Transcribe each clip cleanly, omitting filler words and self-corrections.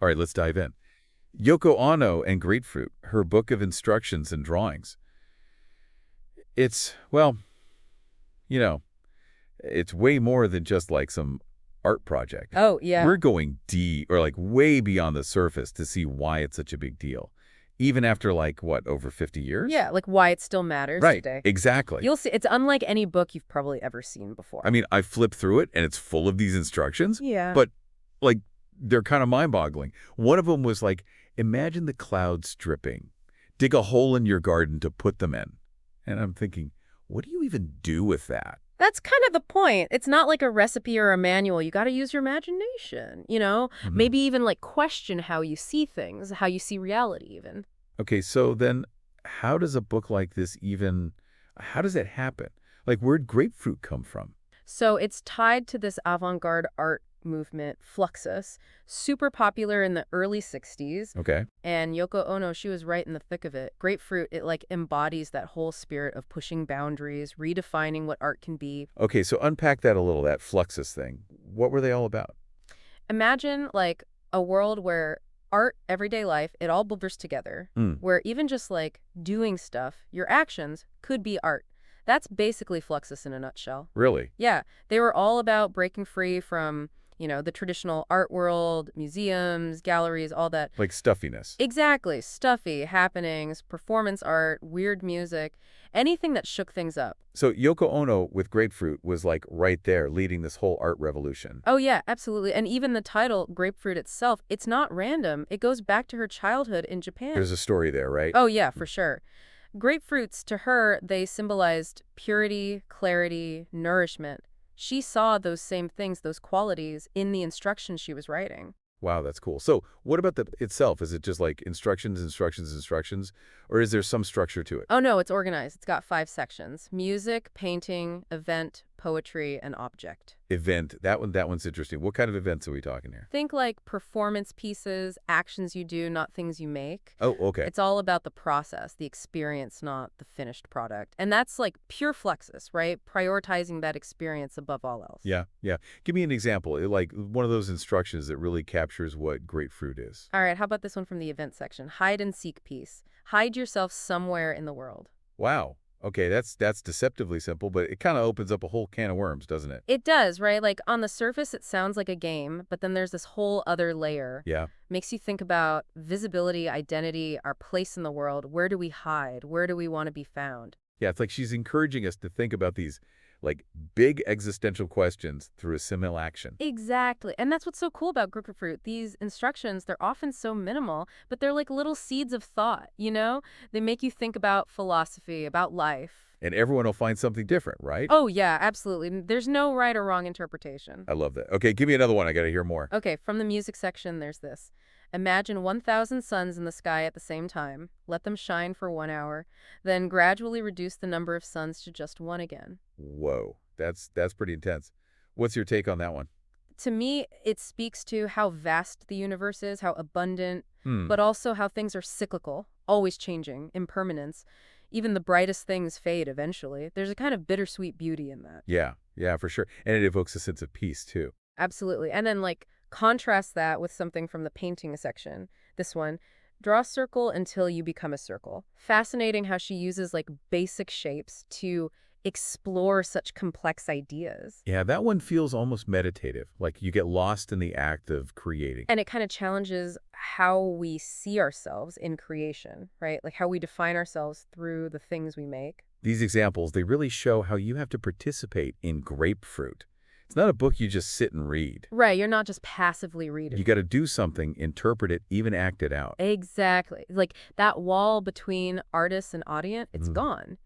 All right, let's dive in. Yoko Ono and Grapefruit, her book of instructions and drawings. It's, well, you know, it's way more than just like some art project. Oh, yeah. We're going deep, or like way beyond the surface to see why it's such a big deal. Even after like, what, over 50 years? Yeah, like why it still matters Right, today. exactly. You'll see, it's unlike any book you've probably ever seen before. I mean, I flipped through it and it's full of these instructions. Yeah. But like, they're kind of mind-boggling. One of them was like, imagine the clouds dripping. Dig a hole in your garden to put them in. And I'm thinking, what do you even do with that? That's kind of the point. It's not like a recipe or a manual. You got to use your imagination, you know? Maybe even like question how you see things, how you see reality even. Okay, so then how does a book like this even, how does that happen? Like, where'd Grapefruit come from? So it's tied to this avant-garde art movement, Fluxus, super popular in the early 60s. Okay. And Yoko Ono, she was right in the thick of it. Grapefruit, it like embodies that whole spirit of pushing boundaries, redefining what art can be. Okay, so unpack that a little, that Fluxus thing. What were they all about? Imagine like a world where art, everyday life, it all blurs together, where even just like doing stuff, your actions could be art. That's basically Fluxus in a nutshell. Really? Yeah, they were all about breaking free from, the traditional art world, museums, galleries, all that. Like stuffiness. Exactly. Stuffy happenings, performance art, weird music, anything that shook things up. So Yoko Ono with Grapefruit was like right there leading this whole art revolution. Oh, yeah, absolutely. And even the title, Grapefruit itself, it's not random. It goes back to her childhood in Japan. There's a story there, right? Oh, yeah, for sure. Grapefruits, to her, they symbolized purity, clarity, nourishment. She saw those same things, those qualities, in the instructions she was writing. Wow, that's cool. So what about the itself? Is it just like instructions, instructions, instructions? Or is there some structure to it? Oh, no, it's organized. It's got 5 sections: music, painting, event, poetry, and object. Event. That one's interesting. What kind of events are we talking here? Think like performance pieces, actions you do, not things you make. Oh, okay. It's all about the process, the experience, not the finished product. And that's like pure Fluxus, right? Prioritizing that experience above all else. Yeah, yeah. Give me an example, like one of those instructions that really captures what Grapefruit is. All right, how about this one from the event section? Hide and seek piece. Hide yourself somewhere in the world. Wow. Okay, that's deceptively simple, but it kind of opens up a whole can of worms, doesn't it? It does, right? Like on the surface, it sounds like a game, but then there's this whole other layer. Yeah. Makes you think about visibility, identity, our place in the world. Where do we hide? Where do we want to be found? Yeah, it's like she's encouraging us to think about these like big existential questions through a simul action. Exactly. And that's what's so cool about Grapefruit. These instructions, they're often so minimal, but they're like little seeds of thought, you know? They make you think about philosophy, about life. And everyone will find something different, right? Oh, yeah, absolutely. There's no right or wrong interpretation. I love that. Okay, give me another one. I got to hear more. Okay, from the music section, there's this. Imagine 1,000 suns in the sky at the same time. Let them shine for 1 hour. Then gradually reduce the number of suns to just one again. Whoa, that's pretty intense. What's your take on that one? To me, it speaks to how vast the universe is, how abundant, but also how things are cyclical, always changing, impermanence. Even the brightest things fade eventually. There's a kind of bittersweet beauty in that. Yeah, for sure. And it evokes a sense of peace, too. Absolutely. And then, contrast that with something from the painting section. This one, draw a circle until you become a circle. Fascinating how she uses, basic shapes to explore such complex ideas. Yeah, that one feels almost meditative, like you get lost in the act of creating. And it kind of challenges how we see ourselves in creation, right? Like how we define ourselves through the things we make. These examples, they really show how you have to participate in Grapefruit. It's not a book you just sit and read. Right, you're not just passively reading. You got to do something, interpret it, even act it out. Exactly. Like that wall between artist and audience, it's gone.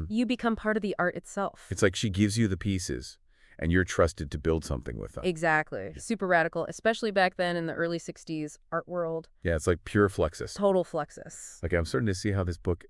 You become part of the art itself. It's like she gives you the pieces, and you're trusted to build something with them. Exactly. Super radical, especially back then in the early 60s art world. Yeah, it's like pure Fluxus. Total Fluxus. Like, I'm starting to see how this book,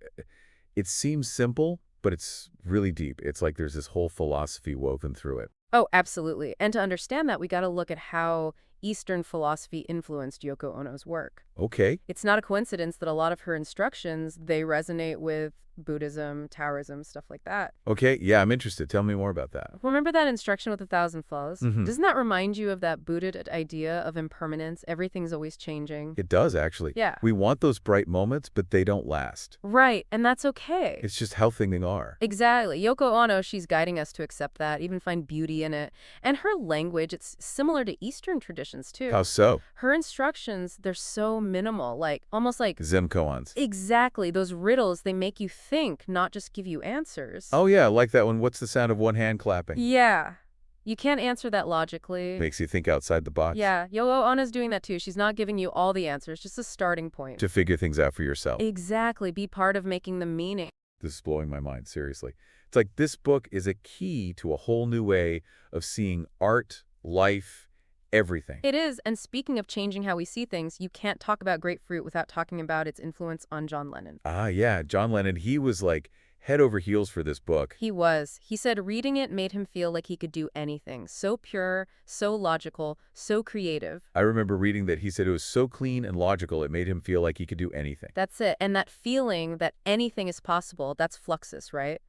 it seems simple, but it's really deep. It's like there's this whole philosophy woven through it. Oh, absolutely. And to understand that, we got to look at how Eastern philosophy influenced Yoko Ono's work. Okay. It's not a coincidence that a lot of her instructions, they resonate with Buddhism, Taoism, stuff like that. Okay, yeah, I'm interested. Tell me more about that. Remember that instruction with 1,000 flaws? Mm-hmm. Doesn't that remind you of that Buddhist idea of impermanence? Everything's always changing. It does, actually. Yeah. We want those bright moments, but they don't last. Right, and that's okay. It's just how things are. Exactly. Yoko Ono, she's guiding us to accept that, even find beauty in it. And her language, it's similar to Eastern traditions, too. How so? Her instructions, they're so minimal, like almost like Zen koans. exactly those riddles, they make you think, not just give you answers. Oh, yeah, like that one. What's the sound of one hand clapping? Yeah. You can't answer that logically. Makes you think outside the box. Yeah, Yoko Ono's doing that too. She's not giving you all the answers, just a starting point. To figure things out for yourself. Exactly. Be part of making the meaning. This is blowing my mind, seriously. It's like this book is a key to a whole new way of seeing art, life, everything. It is, and speaking of changing how we see things, you can't talk about Grapefruit without talking about its influence on John Lennon. Ah, yeah, John Lennon, he was like head over heels for this book. He was. He said reading it made him feel like he could do anything. So pure, so logical, so creative. I remember reading that he said it was so clean and logical it made him feel like he could do anything. That's it. And that feeling that anything is possible, that's Fluxus, right?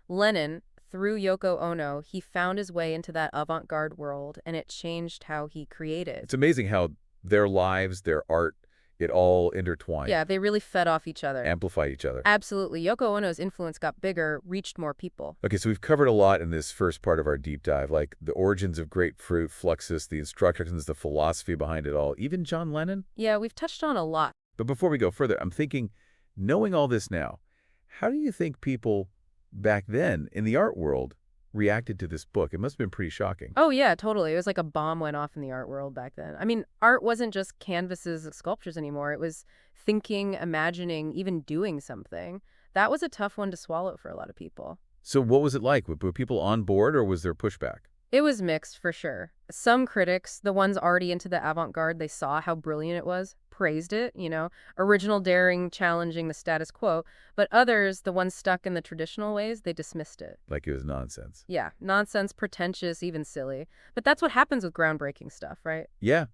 Lennon, through Yoko Ono, he found his way into that avant-garde world, and it changed how he created. It's amazing how their lives, their art, it all intertwined. Yeah, they really fed off each other. Amplified each other. Absolutely. Yoko Ono's influence got bigger, reached more people. Okay, so we've covered a lot in this first part of our deep dive, like the origins of Grapefruit, Fluxus, the instructions, the philosophy behind it all, even John Lennon. Yeah, we've touched on a lot. But before we go further, I'm thinking, knowing all this now, how do you think people back then in the art world reacted to this book? It must have been pretty shocking. Oh, yeah, totally. It was like a bomb went off in the art world back then. I mean, art wasn't just canvases and sculptures anymore. It was thinking, imagining, even doing something. That was a tough one to swallow for a lot of people. So what was it like? Were people on board or was there pushback? It was mixed, for sure. Some critics, the ones already into the avant-garde, they saw how brilliant it was, praised it, original, daring, challenging the status quo. But others, the ones stuck in the traditional ways, they dismissed it. Like it was nonsense. Yeah, nonsense, pretentious, even silly. But that's what happens with groundbreaking stuff, right? Yeah.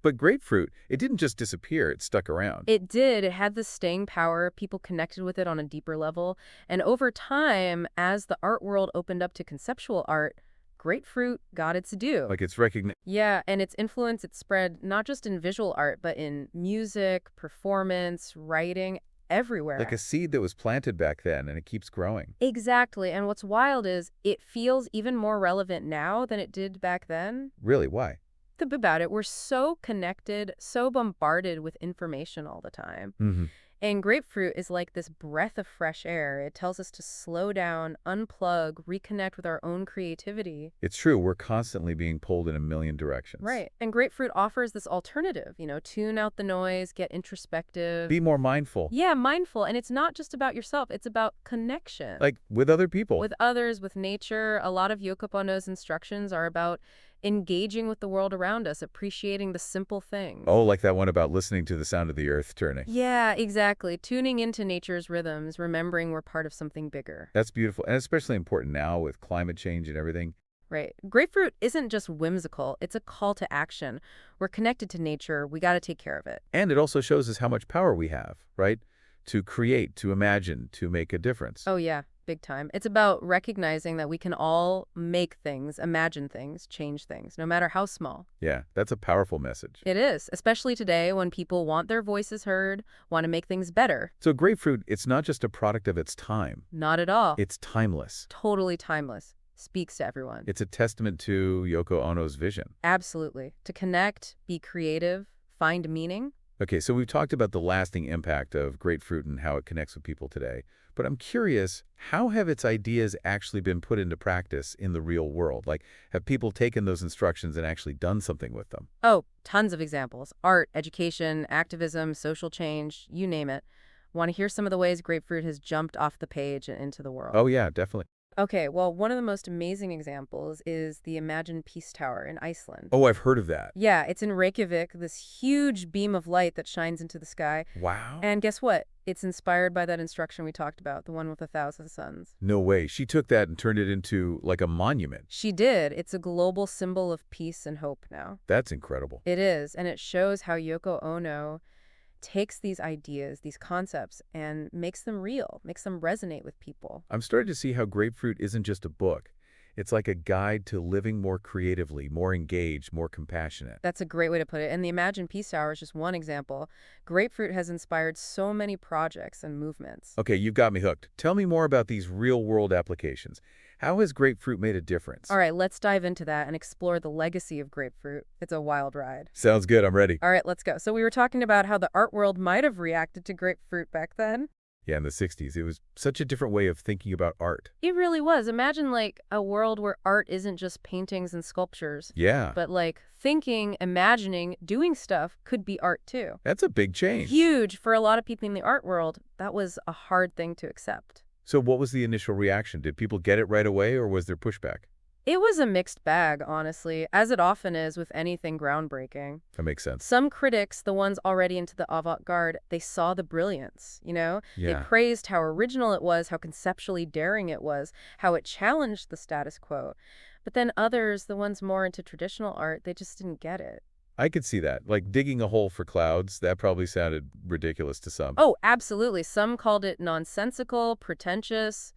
But Grapefruit, it didn't just disappear, it stuck around. It did. It had this staying power. People connected with it on a deeper level. And over time, as the art world opened up to conceptual art, Grapefruit got its due. Like it's recognized. Yeah, and its influence, it spread not just in visual art, but in music, performance, writing, everywhere. Like a seed that was planted back then, and it keeps growing. Exactly, and what's wild is it feels even more relevant now than it did back then. Really? Why? Think about it. We're so connected, so bombarded with information all the time. Mm-hmm. And Grapefruit is like this breath of fresh air. It tells us to slow down, unplug, reconnect with our own creativity. It's true. We're constantly being pulled in a million directions. Right. And Grapefruit offers this alternative, tune out the noise, get introspective. Be more mindful. Yeah, mindful. And it's not just about yourself. It's about connection. Like with other people. With others, with nature. A lot of Yoko Ono's instructions are about engaging with the world around us, appreciating the simple things. Oh, like that one about listening to the sound of the earth turning. Yeah, exactly. Tuning into nature's rhythms, remembering we're part of something bigger. That's beautiful. And especially important now with climate change and everything. Right. Grapefruit isn't just whimsical. It's a call to action. We're connected to nature. We got to take care of it. And it also shows us how much power we have, right? To create, to imagine, to make a difference. Oh, yeah. Big time. It's about recognizing that we can all make things, imagine things, change things, no matter how small. Yeah, that's a powerful message. It is, especially today when people want their voices heard, want to make things better. So Grapefruit, it's not just a product of its time. Not at all. It's timeless. Totally timeless. Speaks to everyone. It's a testament to Yoko Ono's vision. Absolutely. To connect, be creative, find meaning. Okay, so we've talked about the lasting impact of Grapefruit and how it connects with people today. But I'm curious, how have its ideas actually been put into practice in the real world? Like, have people taken those instructions and actually done something with them? Oh, tons of examples. Art, education, activism, social change, you name it. Want to hear some of the ways Grapefruit has jumped off the page and into the world? Oh, yeah, definitely. Okay, well, one of the most amazing examples is the Imagine Peace Tower in Iceland. Oh, I've heard of that. Yeah, it's in Reykjavik, this huge beam of light that shines into the sky. Wow. And guess what? It's inspired by that instruction we talked about, the one with 1,000 suns. No way. She took that and turned it into, like, a monument. She did. It's a global symbol of peace and hope now. That's incredible. It is, and it shows how Yoko Ono takes these ideas, these concepts, and makes them real, makes them resonate with people. I'm starting to see how Grapefruit isn't just a book. It's like a guide to living more creatively, more engaged, more compassionate. That's a great way to put it. And the Imagine Peace Hour is just one example. Grapefruit has inspired so many projects and movements. Okay, you've got me hooked. Tell me more about these real-world applications. How has Grapefruit made a difference? All right, let's dive into that and explore the legacy of Grapefruit. It's a wild ride. Sounds good. I'm ready. All right, let's go. So we were talking about how the art world might have reacted to Grapefruit back then. Yeah, in the 60s, it was such a different way of thinking about art. It really was. Imagine like a world where art isn't just paintings and sculptures, Yeah, but like thinking, imagining, doing stuff could be art too. that's a big change. Huge for a lot of people in the art world. That was a hard thing to accept. So what was the initial reaction? Did people get it right away, or was there pushback? It was a mixed bag, honestly, as it often is with anything groundbreaking. That makes sense. Some critics, the ones already into the avant-garde, they saw the brilliance, you know? They Yeah. praised how original it was, how conceptually daring it was, how it challenged the status quo. But then others, the ones more into traditional art, they just didn't get it. I could see that. Like digging a hole for clouds, that probably sounded ridiculous to some. Oh, absolutely. Some called it nonsensical, pretentious,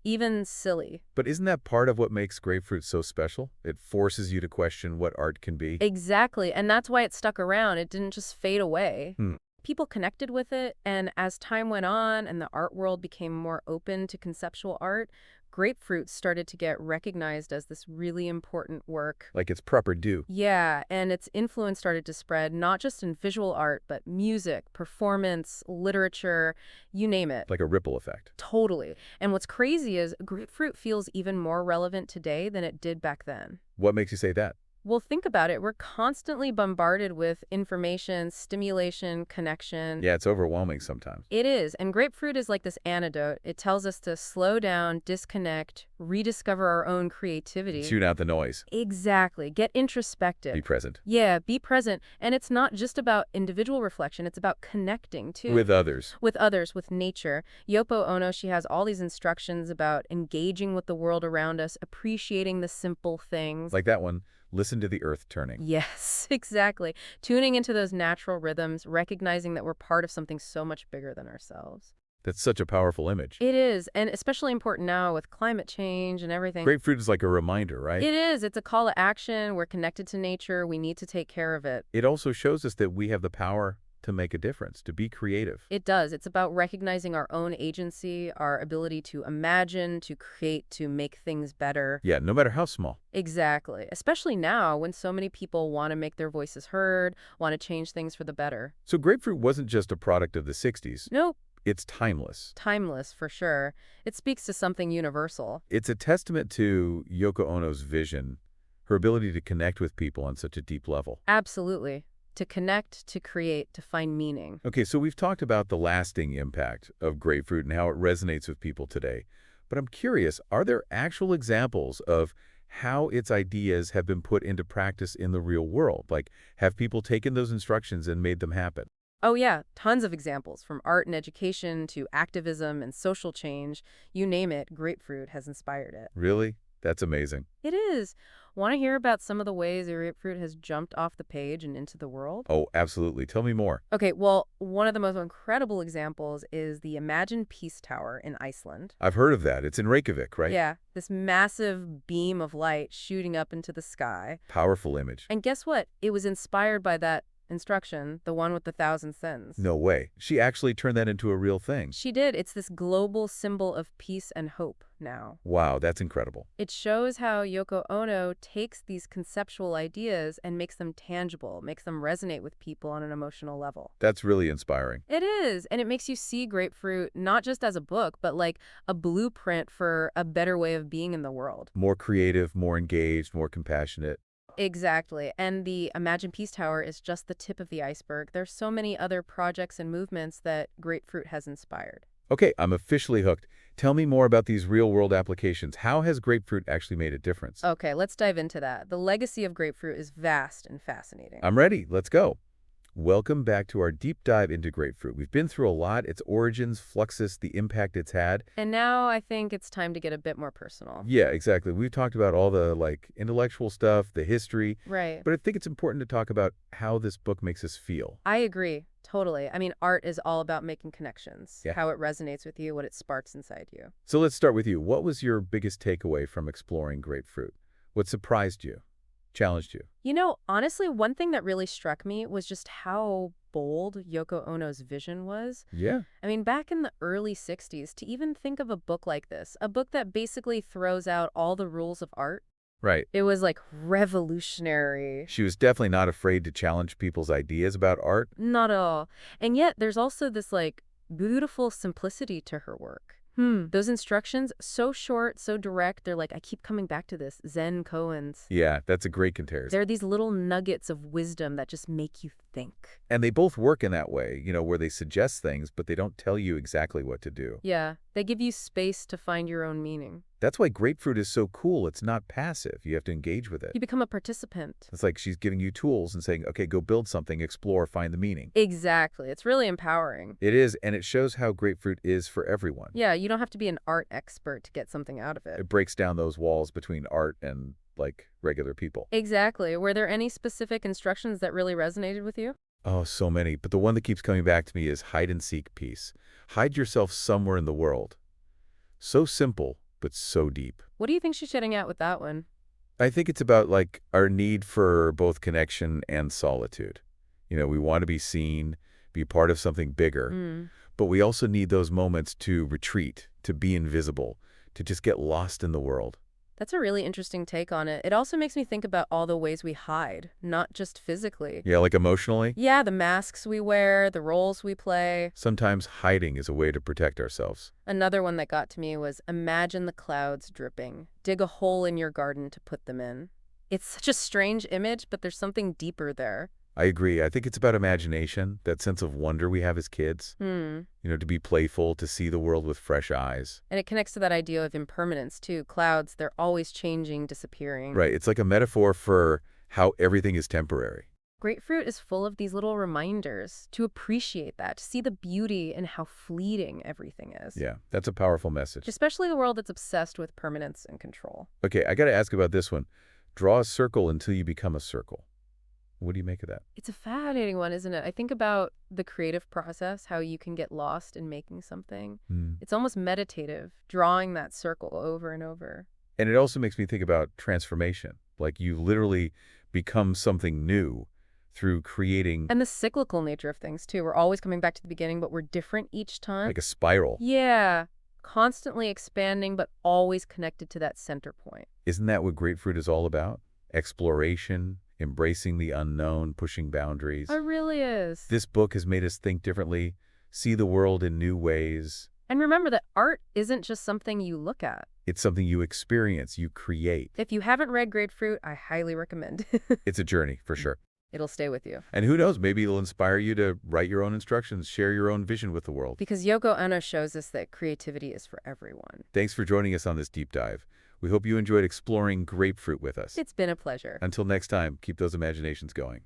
even silly. But isn't that part of what makes Grapefruit so special? It forces you to question what art can be. Exactly, and that's why it stuck around. It didn't just fade away. Hmm. People connected with it, and as time went on and the art world became more open to conceptual art, Grapefruit started to get recognized as this really important work. Like its proper due. Yeah, and its influence started to spread not just in visual art, but music, performance, literature, you name it. Like a ripple effect. Totally. And what's crazy is Grapefruit feels even more relevant today than it did back then. What makes you say that? Well, think about it. We're constantly bombarded with information, stimulation, connection. Yeah, it's overwhelming sometimes. It is. And Grapefruit is like this antidote. It tells us to slow down, disconnect, rediscover our own creativity. Tune out the noise. Exactly. Get introspective. Be present. Yeah, be present. And it's not just about individual reflection. It's about connecting, too. With others. With others, with nature. Yoko Ono, she has all these instructions about engaging with the world around us, appreciating the simple things. Like that one. Listen to the earth turning. Yes, exactly. Tuning into those natural rhythms, recognizing that we're part of something so much bigger than ourselves. That's such a powerful image. It is, and especially important now with climate change and everything. Grapefruit is like a reminder, right? It is. It's a call to action. We're connected to nature. We need to take care of it. It also shows us that we have the power to make a difference, to be creative. It does. It's about recognizing our own agency, our ability to imagine, to create, to make things better. Yeah, no matter how small. Exactly. Especially now when so many people want to make their voices heard, want to change things for the better. So Grapefruit wasn't just a product of the 60s. Nope. It's timeless. Timeless, for sure. It speaks to something universal. It's a testament to Yoko Ono's vision, her ability to connect with people on such a deep level. Absolutely. To connect, to create, to find meaning. Okay, so we've talked about the lasting impact of Grapefruit and how it resonates with people today. But I'm curious, are there actual examples of how its ideas have been put into practice in the real world? Like, have people taken those instructions and made them happen? Oh yeah, tons of examples, from art and education to activism and social change. You name it, Grapefruit has inspired it. Really? That's amazing. It is. Want to hear about some of the ways Grapefruit has jumped off the page and into the world? Oh, absolutely. Tell me more. Okay, well, one of the most incredible examples is the Imagine Peace Tower in Iceland. I've heard of that. It's in Reykjavik, right? Yeah, this massive beam of light shooting up into the sky. Powerful image. And guess what? It was inspired by that instruction, the one with the 1,000 suns. No way. She actually turned that into a real thing. She did. It's this global symbol of peace and hope now. Wow, that's incredible. It shows how Yoko Ono takes these conceptual ideas and makes them tangible, makes them resonate with people on an emotional level. That's really inspiring. It is, and it makes you see Grapefruit not just as a book, but like a blueprint for a better way of being in the world. More creative, more engaged, more compassionate. Exactly. And the Imagine Peace Tower is just the tip of the iceberg. There's so many other projects and movements that Grapefruit has inspired. Okay, I'm officially hooked. Tell me more about these real-world applications. How has Grapefruit actually made a difference? Okay, let's dive into that. The legacy of Grapefruit is vast and fascinating. I'm ready. Let's go. Welcome back to our deep dive into grapefruit. We've been through a lot, its origins, fluxus, the impact it's had. And now I think it's time to get a bit more personal. Yeah, exactly. We've talked about all the intellectual stuff, the history, Right. but I think it's important to talk about how this book makes us feel. I agree. Totally. I mean, art is all about making connections, Yeah. how it resonates with you, what it sparks inside you. So let's start with you. What was your biggest takeaway from exploring grapefruit? What surprised you? Challenged you? You know, honestly, one thing that really struck me was just how bold Yoko Ono's vision was. Yeah. I mean, back in the early 60s, to even think of a book like this, a book that basically throws out all the rules of art, Right. it was like revolutionary. She was definitely not afraid to challenge people's ideas about art. Not at all. And yet, there's also this like beautiful simplicity to her work. Those instructions, so short, so direct, they're like, I keep coming back to this, Zen koans. Yeah, that's a great comparison. They're these little nuggets of wisdom that just make you think. And they both work in that way, where they suggest things, but they don't tell you exactly what to do. Yeah, they give you space to find your own meaning. That's why grapefruit is so cool. It's not passive. You have to engage with it. You become a participant. It's like she's giving you tools and saying, okay, go build something, explore, find the meaning. Exactly. It's really empowering. It is, and it shows how grapefruit is for everyone. Yeah, you don't have to be an art expert to get something out of it. It breaks down those walls between art and, regular people. Exactly. Were there any specific instructions that really resonated with you? Oh, so many. But the one that keeps coming back to me is hide and seek peace. Hide yourself somewhere in the world. So simple, but so deep. What do you think she's getting at with that one? I think it's about, our need for both connection and solitude. We want to be seen, be part of something bigger, but we also need those moments to retreat, to be invisible, to just get lost in the world. That's a really interesting take on it. It also makes me think about all the ways we hide, not just physically. Yeah, emotionally. Yeah, the masks we wear, the roles we play. Sometimes hiding is a way to protect ourselves. Another one that got to me was imagine the clouds dripping. Dig a hole in your garden to put them in. It's such a strange image, but there's something deeper there. I agree. I think it's about imagination, that sense of wonder we have as kids. To be playful, to see the world with fresh eyes. And it connects to that idea of impermanence, too. Clouds, they're always changing, disappearing. Right. It's like a metaphor for how everything is temporary. Grapefruit is full of these little reminders to appreciate that, to see the beauty in how fleeting everything is. Yeah, that's a powerful message. Especially a world that's obsessed with permanence and control. Okay, I got to ask about this one. Draw a circle until you become a circle. What do you make of that? It's a fascinating one, isn't it? I think about the creative process, how you can get lost in making something. It's almost meditative, drawing that circle over and over. And it also makes me think about transformation. Like you literally become something new through creating. And the cyclical nature of things, too. We're always coming back to the beginning, but we're different each time. Like a spiral. Yeah. Constantly expanding, but always connected to that center point. Isn't that what grapefruit is all about? Exploration, embracing the unknown, pushing boundaries. It really is. This book has made us think differently, see the world in new ways. And remember that art isn't just something you look at. It's something you experience, you create. If you haven't read Grapefruit, I highly recommend. It's a journey, for sure. It'll stay with you. And who knows, maybe it'll inspire you to write your own instructions, share your own vision with the world. Because Yoko Ono shows us that creativity is for everyone. Thanks for joining us on this deep dive. We hope you enjoyed exploring grapefruit with us. It's been a pleasure. Until next time, keep those imaginations going.